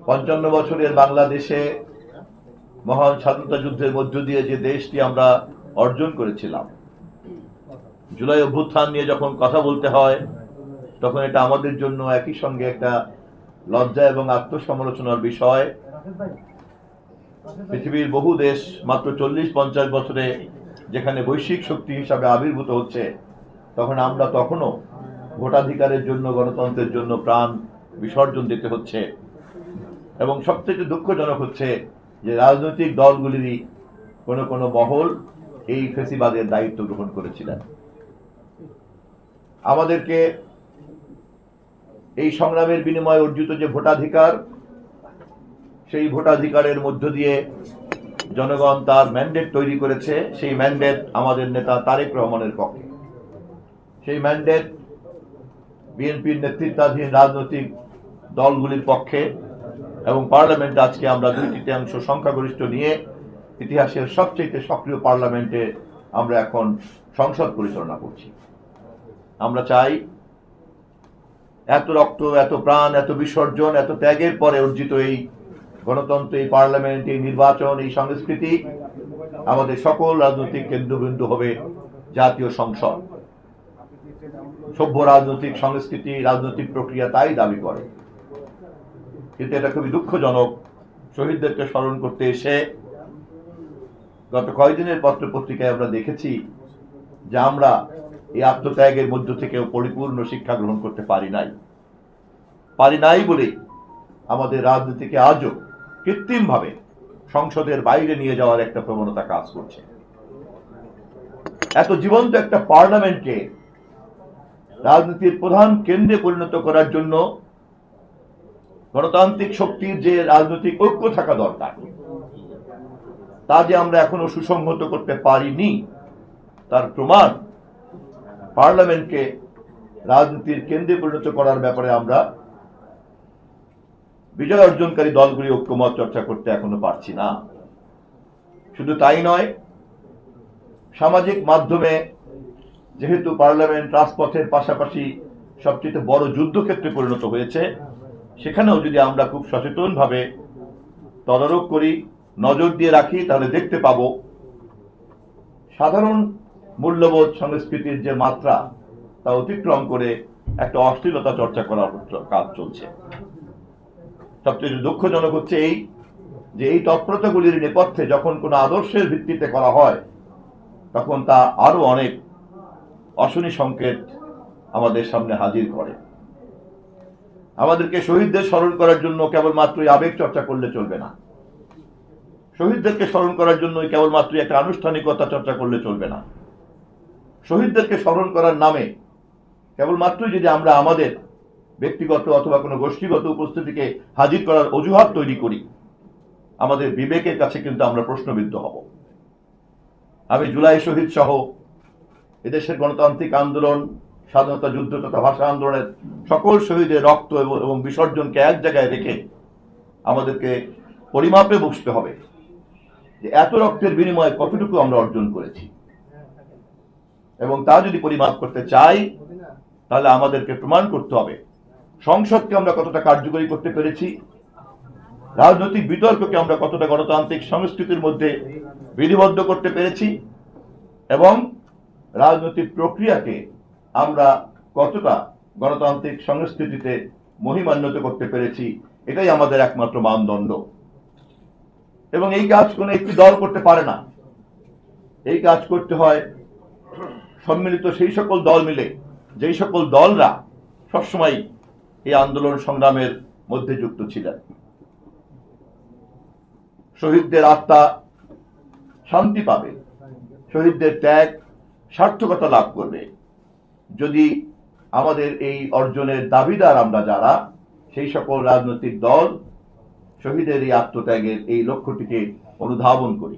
55 বছরের বাংলাদেশে মহান স্বাধীনতা যুদ্ধের মধ্য দিয়ে যে দেশটি আমরা অর্জন করেছিলাম, জুলাই অভ্যুত্থান নিয়ে যখন কথা বলতে হয় তখন এটা আমাদের জন্য একই সঙ্গে একটা লজ্জা এবং আত্মসমালোচনার বিষয়। পৃথিবীর বহু দেশ মাত্র 40-50 বছরে যেখানে বৈশ্বিক শক্তি হিসাবে আবির্ভূত হচ্ছে, তখন আমরা তখনও ভোটাধিকারের জন্য, গণতন্ত্রের জন্য প্রাণ বিসর্জন দিতে হচ্ছে। এবং সবথেকে দুঃখজনক হচ্ছে যে রাজনৈতিক দলগুলিরই কোনো কোনো মহল এই ফেসিবাদের দায়িত্ব গ্রহণ করেছিলেন। আমাদেরকে এই সংগ্রামের বিনিময়ে অর্জিত যে ভোটাধিকার, সেই ভোটাধিকারের মধ্য দিয়ে জনগণ তার ম্যান্ডেট তৈরি করেছে। সেই ম্যান্ডেট আমাদের নেতা তারেক রহমানের পক্ষে। সেই ম্যান্ডেট বিএনপির নেতৃত্বাধীন রাজনৈতিক দলগুলির পক্ষে এবং পার্লামেন্টে আজকে আমরা 2/3 সংখ্যাগরিষ্ঠ নিয়ে ইতিহাসের সবচেয়ে সক্রিয় পার্লামেন্টে আমরা এখন সংসদ পরিচালনা করছি। আমরা চাই এত রক্ত, এত প্রাণ, এত বিসর্জন, এত ত্যাগের পরে অর্জিত এই গণতন্ত্র, এই পার্লামেন্ট, এই নির্বাচন, এই সংস্কৃতি, আমাদের সকল রাজনৈতিক কেন্দ্রবিন্দু হবে জাতীয় সংসদ। সভ্য রাজনৈতিক সংস্কৃতি, রাজনৈতিক প্রক্রিয়া তাই দাবি করে। কিন্তু এটা খুবই দুঃখজনক, শহীদদেরকে স্মরণ করতে এসে গত কয়েকদিনের পত্র পত্রিকায় আমরা দেখেছি যে আমরা এই আত্মত্যাগের মধ্য থেকেও পরিপূর্ণ শিক্ষা গ্রহণ করতে পারি নাই বলে আমাদের রাজনীতিকে আজও কৃত্রিমভাবে সংসদের বাইরে নিয়ে যাওয়ার একটা প্রবণতা কাজ করছে। এত জীবন্ত একটা পার্লামেন্টকে রাজনীতির প্রধান কেন্দ্রে পরিণত করার জন্য গণতান্ত্রিক শক্তির যে রাজনৈতিক ঐক্য থাকা দরকার, তা যে আমরা এখনো সুসংহত করতে পারিনি, তার প্রমাণ পার্লামেন্টকে রাজনীতির কেন্দ্রে পরিণত করার ব্যাপারে আমরা বিজয় অর্জনকারী দলগুলি ঐক্যমত চর্চা করতে এখনো পারছি না। শুধু তাই নয়, সামাজিক মাধ্যমে যেহেতু পার্লামেন্ট রাজপথের পাশাপাশি সবচেয়ে বড় যুদ্ধক্ষেত্রে পরিণত হয়েছে, সেখানেও যদি আমরা খুব সচেতনভাবে তদারক করি, নজর দিয়ে রাখি, তাহলে দেখতে পাবো সাধারণ মূল্যবোধ সংস্কৃতির যে মাত্রা, তা অতিক্রম করে একটা অশ্লীলতা চর্চা করার কাজ চলছে। সবচেয়ে দুঃখজনক হচ্ছে এই তৎপরতাগুলির নেপথ্যে যখন কোনো আদর্শের ভিত্তিতে করা হয়, তখন তা আরো অনেক অশনি সংকেত আমাদের সামনে হাজির করে। আমাদেরকে শহীদদের স্মরণ করার জন্য কেবলমাত্রই আবেগ চর্চা করলে চলবে না। শহীদদেরকে স্মরণ করার জন্য কেবলমাত্রই একটা আনুষ্ঠানিকতা চর্চা করলে চলবে না। শহীদদেরকে স্মরণ করার নামে কেবলমাত্রই যদি আমরা আমাদের ব্যক্তিগত অথবা কোনো গোষ্ঠীগত উপস্থিতিকে হাজির করার অজুহাত তৈরি করি, আমাদের বিবেকের কাছে কিন্তু আমরা প্রশ্নবিদ্ধ হব। আমি জুলাই শহীদ সহ এদেশের গণতান্ত্রিক আন্দোলন, স্বাধীনতা যুদ্ধ তথা ভাষা আন্দোলনের সকল শহীদের রক্ত এবং বিসর্জনকে এক জায়গায় রেখে আমাদেরকে পরিমাপে বসতে হবে যে এত রক্তের বিনিময়ে কতটুকু আমরা অর্জন করেছি। এবং তা যদি পরিমাপ করতে চাই, তাহলে আমাদেরকে প্রমাণ করতে হবে সংসদকে আমরা কতটা কার্যকরী করতে পেরেছি, রাজনৈতিক বিতর্ককে আমরা কতটা গণতান্ত্রিক সংস্কৃতির মধ্যে বিধিবদ্ধ করতে পেরেছি, এবং রাজনৈতিক প্রক্রিয়াকে আমরা কতটা গণতান্ত্রিক সংস্কৃতিতে মহিমান্বিত করতে পেরেছি। এটাই আমাদের একমাত্র মানদণ্ড। এবং এই কাজ কোনো একটি দল করতে পারে না। এই কাজ করতে হয় সম্মিলিত সেই সকল দল মিলে, যেই সকল দলরা সবসময় এই আন্দোলন সংগ্রামের মধ্যে যুক্ত ছিলেন। শহীদদের আত্মা শান্তি পাবে, শহীদদের ত্যাগ সার্থকতা লাভ করবে যদি আমাদের এই অর্জনের দাবিদার আমরা যারা, সেই সকল রাজনৈতিক দল শহীদের এই আত্মত্যাগের এই লক্ষ্যটিকে অনুধাবন করি।